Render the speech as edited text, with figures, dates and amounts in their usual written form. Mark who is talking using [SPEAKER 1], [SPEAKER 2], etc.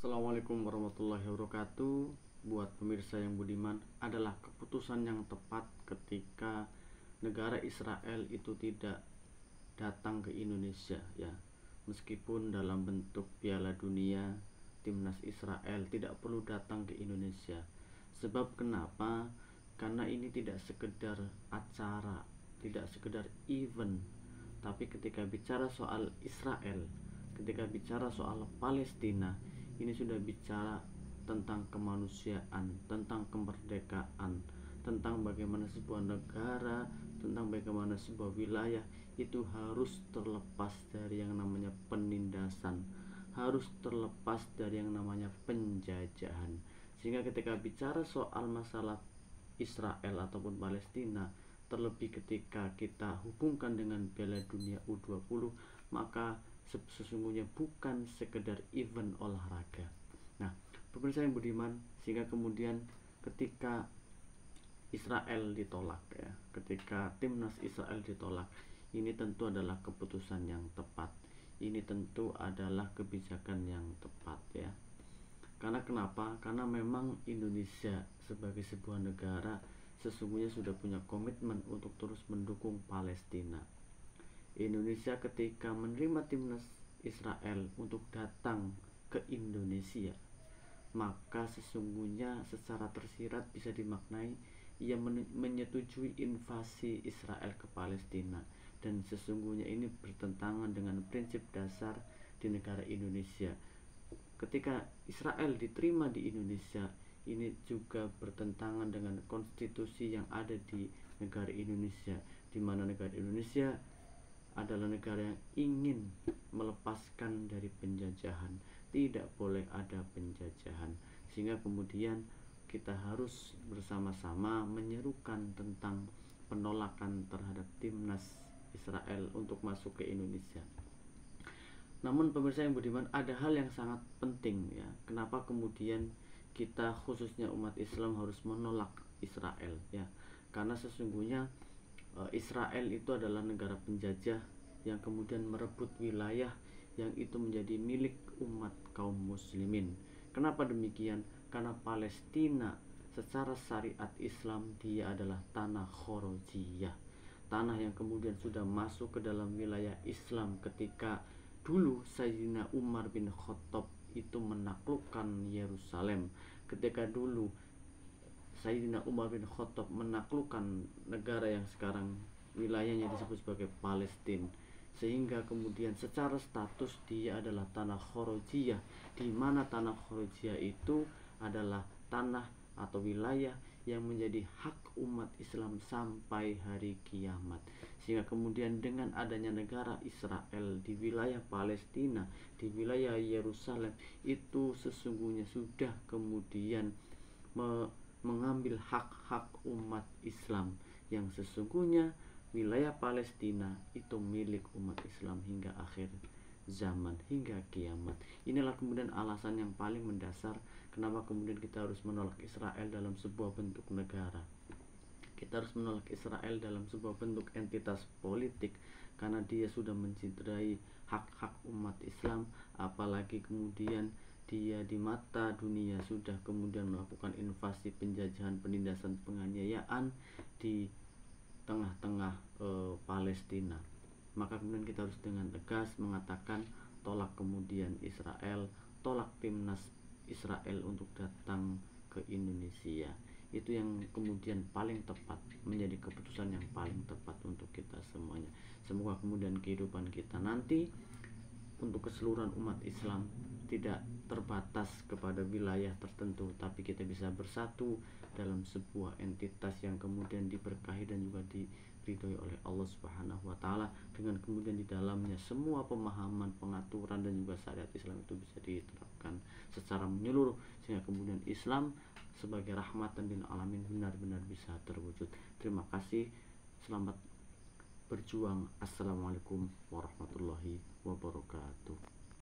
[SPEAKER 1] Assalamualaikum warahmatullahi wabarakatuh. Buat pemirsa yang budiman, adalah keputusan yang tepat ketika negara Israel itu tidak datang ke Indonesia ya. Meskipun dalam bentuk Piala Dunia, timnas Israel tidak perlu datang ke Indonesia. Sebab kenapa? Karena ini tidak sekedar acara, tidak sekedar event, tapi ketika bicara soal Israel, ketika bicara soal Palestina, ini sudah bicara tentang kemanusiaan, tentang kemerdekaan, tentang bagaimana sebuah negara, tentang bagaimana sebuah wilayah itu harus terlepas dari yang namanya penindasan, harus terlepas dari yang namanya penjajahan. Sehingga ketika bicara soal masalah Israel ataupun Palestina, terlebih ketika kita hubungkan dengan Piala Dunia U20, maka sesungguhnya bukan sekedar event olahraga. Nah, pemirsa yang budiman, sehingga kemudian ketika Israel ditolak ya, ketika timnas Israel ditolak, ini tentu adalah keputusan yang tepat. Ini tentu adalah kebijakan yang tepat ya. Karena kenapa? Karena memang Indonesia sebagai sebuah negara sesungguhnya sudah punya komitmen untuk terus mendukung Palestina. Indonesia ketika menerima timnas Israel untuk datang ke Indonesia, maka sesungguhnya secara tersirat bisa dimaknai ia menyetujui invasi Israel ke Palestina, dan sesungguhnya ini bertentangan dengan prinsip dasar di negara Indonesia. Ketika Israel diterima di Indonesia, ini juga bertentangan dengan konstitusi yang ada di negara Indonesia, di mana negara Indonesia adalah negara yang ingin melepaskan dari penjajahan. Tidak boleh ada penjajahan. Sehingga kemudian kita harus bersama-sama menyerukan tentang penolakan terhadap timnas Israel untuk masuk ke Indonesia. Namun pemirsa yang budiman, ada hal yang sangat penting ya. Kenapa kemudian kita khususnya umat Islam harus menolak Israel ya? Karena sesungguhnya Israel itu adalah negara penjajah yang kemudian merebut wilayah yang itu menjadi milik umat kaum muslimin. Kenapa demikian? Karena Palestina secara syariat Islam dia adalah tanah khorojiyah, tanah yang kemudian sudah masuk ke dalam wilayah Islam ketika dulu Sayyidina Umar bin Khattab itu menaklukkan Yerusalem. Ketika dulu Sayyidina Umar bin Khattab menaklukkan negara yang sekarang wilayahnya disebut sebagai Palestina, sehingga kemudian secara status dia adalah tanah khorojiyah, di mana tanah khorojiyah itu adalah tanah atau wilayah yang menjadi hak umat Islam sampai hari kiamat. Sehingga kemudian dengan adanya negara Israel di wilayah Palestina, di wilayah Yerusalem, itu sesungguhnya sudah kemudian mengambil hak-hak umat Islam, yang sesungguhnya wilayah Palestina itu milik umat Islam hingga akhir zaman, hingga kiamat. Inilah kemudian alasan yang paling mendasar kenapa kemudian kita harus menolak Israel dalam sebuah bentuk negara. Kita harus menolak Israel dalam sebuah bentuk entitas politik, karena dia sudah mencederai hak-hak umat Islam, apalagi kemudian dia di mata dunia sudah kemudian melakukan invasi, penjajahan, penindasan, penganiayaan di tengah-tengah Palestina. Maka kemudian kita harus dengan tegas mengatakan tolak kemudian Israel, tolak timnas Israel untuk datang ke Indonesia. Itu yang kemudian paling tepat, menjadi keputusan yang paling tepat untuk kita semuanya. Semoga kemudian kehidupan kita nanti untuk keseluruhan umat Islam tidak terbatas kepada wilayah tertentu, tapi kita bisa bersatu dalam sebuah entitas yang kemudian diberkahi dan juga diridhoi oleh Allah Subhanahu wa taala, dengan kemudian di dalamnya semua pemahaman, pengaturan dan juga syariat Islam itu bisa diterapkan secara menyeluruh, sehingga kemudian Islam sebagai rahmatan lil alamin benar-benar bisa terwujud. Terima kasih. Selamat berjuang. Assalamualaikum warahmatullahi wabarakatuh.